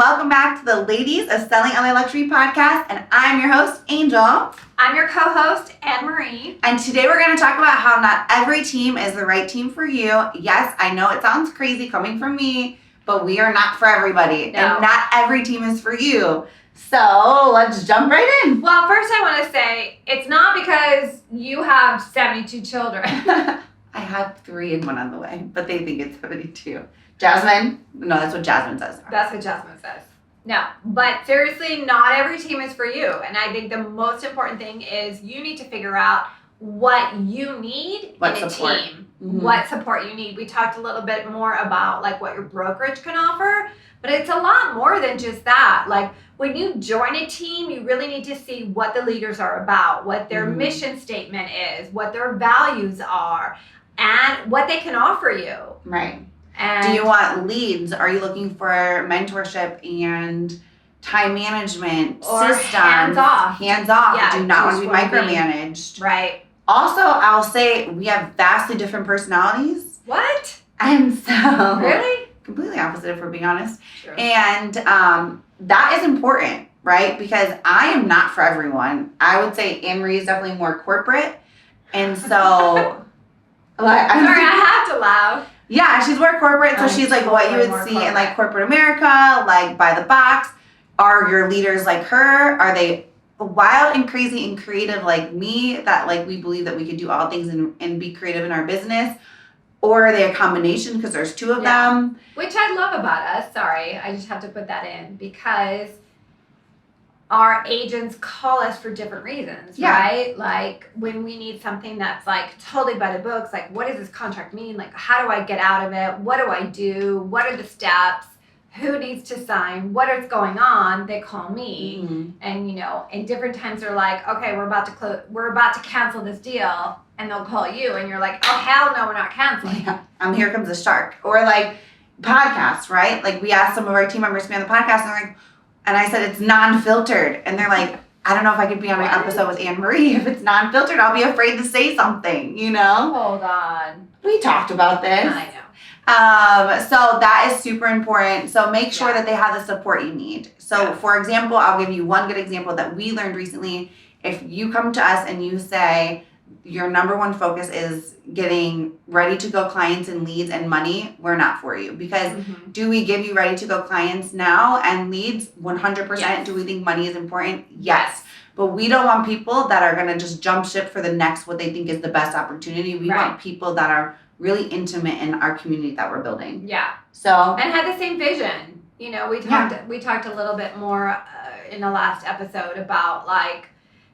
welcome back to the Ladies of Selling LA Luxury podcast, and I'm your host, Angel. I'm your co-host, Anne-Marie. And today we're going to talk about how not every team is the right team for you. Yes, I know it sounds crazy coming from me, but we are not for everybody, and not every team is for you. So let's jump right in. Well, first I want to say, it's not because you have 72 children. I have 3 and 1 on the way, but they think it's 72. Jasmine? No, that's what Jasmine says. That's what Jasmine says. No, but seriously, not every team is for you. And I think the most important thing is you need to figure out what you need in a team. Mm-hmm. What support you need. We talked a little bit more about like what your brokerage can offer, but it's a lot more than just that. Like when you join a team, you really need to see what the leaders are about, what their mission statement is, what their values are, and what they can offer you. Right. And do you want leads? Are you looking for mentorship and time management, or systems? Hands off. Hands off. Yeah, do not want to be micromanaged. Right. Also, I'll say we have vastly different personalities. What? And so really? Completely opposite, if we're being honest. True. And that is important, right? Because I am not for everyone. I would say Anne-Marie is definitely more corporate. And so sorry, I have to laugh. Yeah, she's more corporate, so she's like what you would see in like corporate America, like by the box. Are your leaders like her? Are they wild and crazy and creative like me, that like we believe that we could do all things and be creative in our business? Or are they a combination because there's 2 of them? Which I love about us. Sorry, I just have to put that in because our agents call us for different reasons, right? Like when we need something that's like totally by the books, like what does this contract mean? Like how do I get out of it? What do I do? What are the steps? Who needs to sign? What is going on? They call me. Mm-hmm. And you know, in different times they're like, okay, we're about to cancel this deal. And they'll call you and you're like, oh hell no, we're not canceling. Yeah. Here comes a shark. Or like podcasts, right? Like we asked some of our team members to be on the podcast and they're like, and I said, it's non-filtered. And they're like, I don't know if I could be on an episode with Anne-Marie. If it's non-filtered, I'll be afraid to say something, you know? Hold on. We talked about this. I know. So that is super important. So make sure that they have the support you need. So for example, I'll give you one good example that we learned recently. If you come to us and you say, your number one focus is getting ready to go clients and leads and money, we're not for you. Because do we give you ready to go clients now and leads? 100%. Yes. Do we think money is important? Yes. But we don't want people that are going to just jump ship for the next what they think is the best opportunity. We want people that are really intimate in our community that we're building. Yeah. So and have the same vision. You know, we talked a little bit more in the last episode about like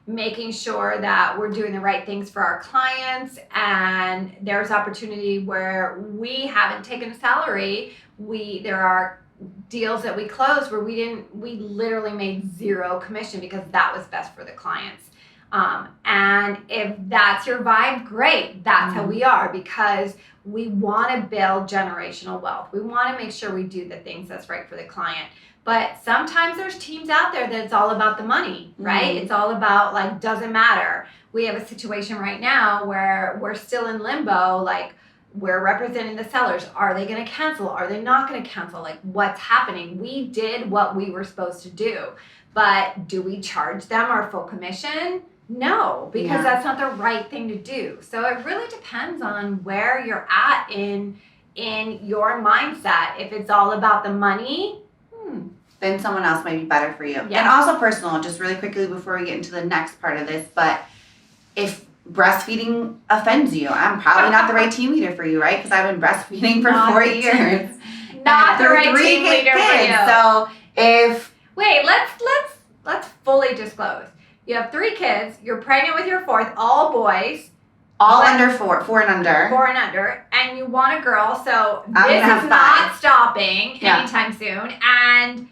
making sure that we're doing the right things for our clients, and there's opportunity where we haven't taken a salary. There are deals that we closed where we literally made 0 commission because that was best for the clients. And if that's your vibe, great. That's how we are, because we want to build generational wealth. We want to make sure we do the things that's right for the client. But sometimes there's teams out there that it's all about the money, right? It's all about like, doesn't matter. We have a situation right now where we're still in limbo, like we're representing the sellers. Are they going to cancel? Are they not going to cancel? Like what's happening? We did what we were supposed to do, but do we charge them our full commission? No, because that's not the right thing to do. So it really depends on where you're at in your mindset. If it's all about the money, then someone else might be better for you. Yeah. And also personal, just really quickly before we get into the next part of this, but if breastfeeding offends you, I'm probably not the right team leader for you, right? Because I've been breastfeeding for 4 years. Not the right team leader for you. So if... Wait, let's fully disclose. You have 3 kids, you're pregnant with your 4th, all boys. All under 4 and under. 4 and under, and you want a girl, so this is not stopping anytime soon. And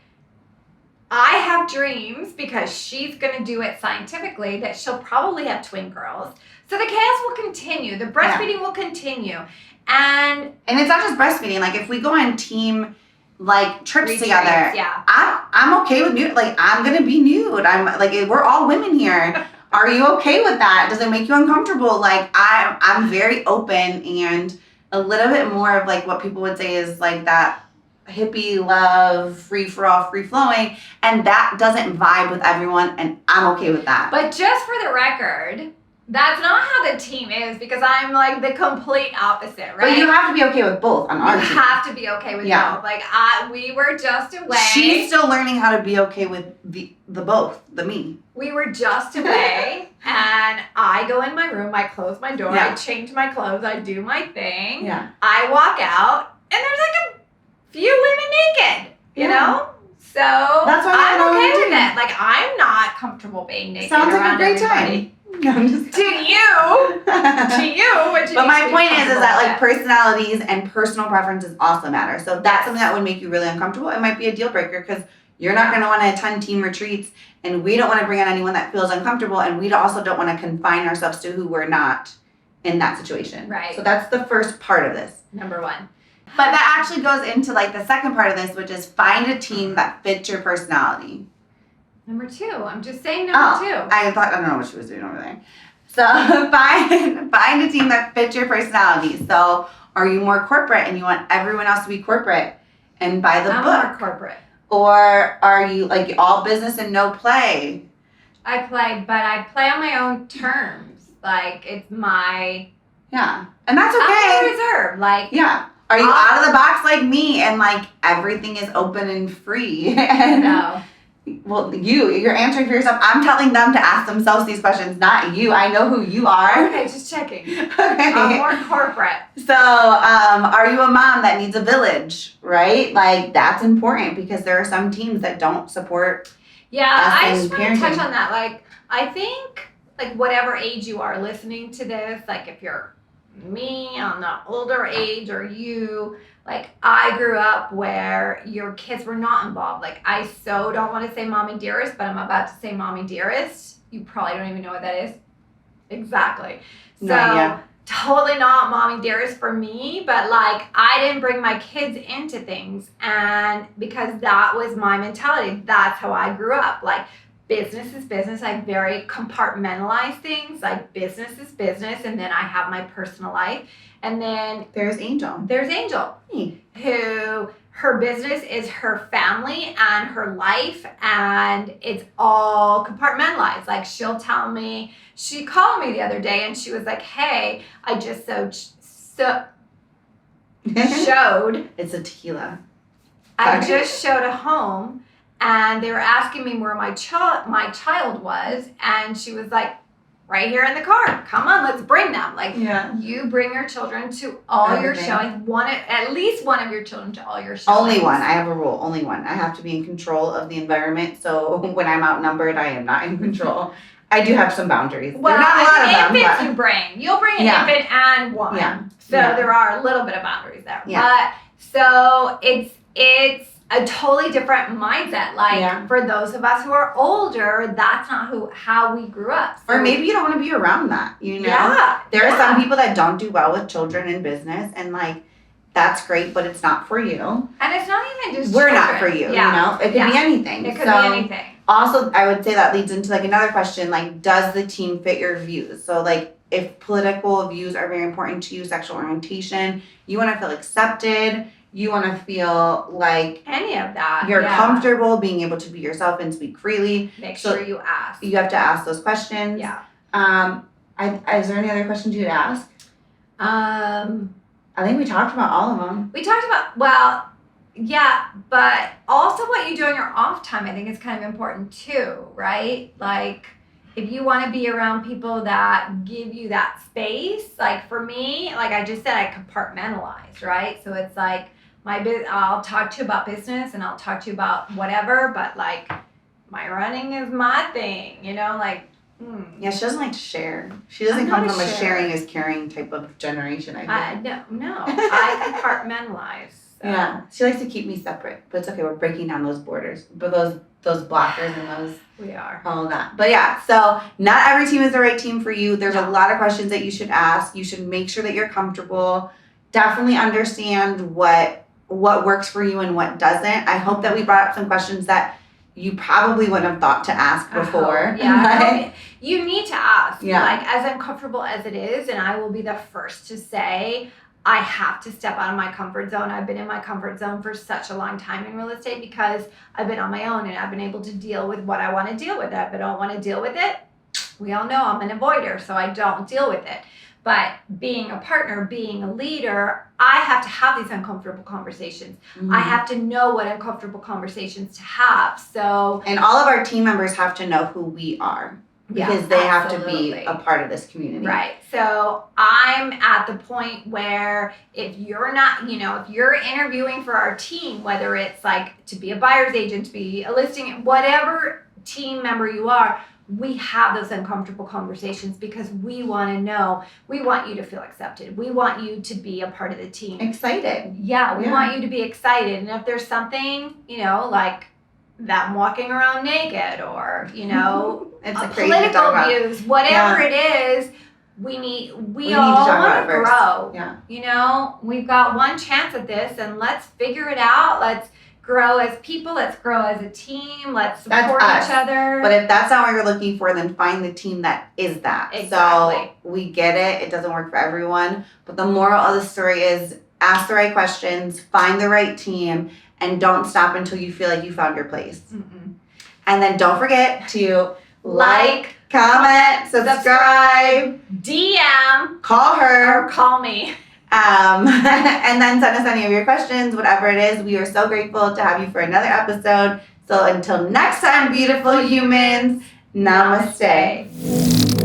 I have dreams, because she's going to do it scientifically, that she'll probably have twin girls. So the chaos will continue. The breastfeeding will continue. And it's not just breastfeeding. Like if we go on team like trips together, yeah. I'm okay with nude. Like I'm going to be nude. I'm like, we're all women here. Are you okay with that? Does it make you uncomfortable? Like I'm very open, and a little bit more of like what people would say is like that hippie love, free for all, free flowing, and that doesn't vibe with everyone, and I'm okay with that. But just for the record, that's not how the team is, because I'm like the complete opposite, right? But you have to be okay with both on our You team. have to be okay with both. Like we were just away. She's still learning how to be okay with the both, the me. We were just away, and I go in my room, I close my door, I change my clothes, I do my thing. Yeah. I walk out, and there's like a few women naked, you know? So that's why I'm okay with it. Like, I'm not comfortable being naked. Sounds like a around great everybody. time. No, I'm just To you, what you but need my to be point is comfortable that like with. personalities and personal preferences also matter. So if that's something that would make you really uncomfortable, it might be a deal breaker because you're not going to want to attend team retreats, and we don't want to bring on anyone that feels uncomfortable, and we also don't want to confine ourselves to who we're not in that situation. Right. So that's the first part of this. Number one. But that actually goes into like the second part of this, which is find a team that fits your personality. Number two. I'm just saying number two. I don't know what she was doing over there. So find a team that fits your personality. So are you more corporate and you want everyone else to be corporate and by the I'm book? more corporate. Or are you like all business and no play? I play, but I play on my own terms. Like, it's my... Yeah. And that's I'm okay. more reserved. Like... Yeah. Are you out of the box like me and like everything is open and free? And No. well, you're answering for yourself. I'm telling them to ask themselves these questions, not you. I know who you are. Okay, just checking. Okay. I'm more corporate. So, are you a mom that needs a village, right? Like, that's important because there are some teams that don't support. Yeah, us I in just want to touch parenting. on that. Like, I think, like, whatever age you are listening to this, like, if you're me on the older age or you, like, I grew up where your kids were not involved. Like, I so don't want to say mommy dearest, but I'm about to say mommy dearest. You probably don't even know what that is. Exactly. So, No idea. totally not mommy dearest for me, but like I didn't bring my kids into things, and because that was my mentality, that's how I grew up. Like, business is business. I very compartmentalize things. Like, business is business, and then I have my personal life. And then There's Angel. there's Angel, Hey. who her business is her family and her life, and it's all compartmentalized. Like, she'll tell me, she called me the other day and she was like, hey, I just showed It's a tequila. I Sorry. just showed a home, and they were asking me where my child was, and she was like, right here in the car. Come on, let's bring them. Like, Yeah. you bring your children to all your Everything. showings. At least one of your children to all your showings. Only one. I have a rule. Only one. I have to be in control of the environment. So when I'm outnumbered, I am not in control. I do have some boundaries. Well, They're not a lot of them. infants But you bring. You'll bring an Yeah. infant and one. Yeah. So Yeah. there are a little bit of boundaries there. Yeah. But so it's a totally different mindset. Like, Yeah. for those of us who are older, that's not how we grew up. So, or maybe you don't want to be around that, you know? yeah, There are yeah. some people that don't do well with children in business, and like, that's great, but it's not for you. And it's not even just We're not children. for you, Yeah. you know? It could be anything. It could So, be anything. also, I would say that leads into like another question, like, does the team fit your views? So like, if political views are very important to you, sexual orientation, you want to feel accepted, you want to feel like Any of that. you're yeah. comfortable being able to be yourself and speak freely. Make So- sure you ask. You have to ask those questions. Yeah. Is there any other questions you'd ask? I think we talked about all of them. We talked about, well, yeah, but also what you do on your off time, I think is kind of important too, right? Like, if you want to be around people that give you that space, like for me, like I just said, I compartmentalize, right? So it's like I'll talk to you about business and I'll talk to you about whatever, but like my running is my thing, you know, like. Yeah, she doesn't like to share. She doesn't I'm come not from a a sharer. sharing is caring type of generation, I think. No, I compartmentalize. So. Yeah, she likes to keep me separate, but it's okay. We're breaking down those borders, but those blockers and those We are. all of that. But yeah, so not every team is the right team for you. There's a lot of questions that you should ask. You should make sure that you're comfortable. Definitely understand what works for you and what doesn't. I hope that we brought up some questions that you probably wouldn't have thought to ask before. Yeah, you need to ask. Yeah. Like, as uncomfortable as it is, and I will be the first to say, I have to step out of my comfort zone. I've been in my comfort zone for such a long time in real estate because I've been on my own and I've been able to deal with what I want to deal with. If I don't want to deal with it, we all know I'm an avoider, so I don't deal with it. But being a partner, being a leader, I have to have these uncomfortable conversations. I have to know what uncomfortable conversations to have. So, and all of our team members have to know who we are because they have to be a part of this community. Right. So I'm at the point where if you're not, if you're interviewing for our team, whether it's like to be a buyer's agent, to be a listing, whatever team member you are, we have those uncomfortable conversations because we want to know, we want you to feel accepted. We want you to be a part of the team. Excited. Yeah, we want you to be excited. And if there's something, like that I'm walking around naked or, it's a political views, whatever it is, we all want to grow. Yeah. We've got one chance at this and let's figure it out. Let's grow as people. Let's grow as a team. Let's support each other. But if that's not what you're looking for, then find the team that is that. Exactly. So we get it. It doesn't work for everyone. But the moral of the story is ask the right questions, find the right team, and don't stop until you feel like you found your place. And then don't forget to like, comment, subscribe, DM, call her, or call me. And then send us any of your questions, whatever it is. We are so grateful to have you for another episode. So until next time, beautiful humans, namaste.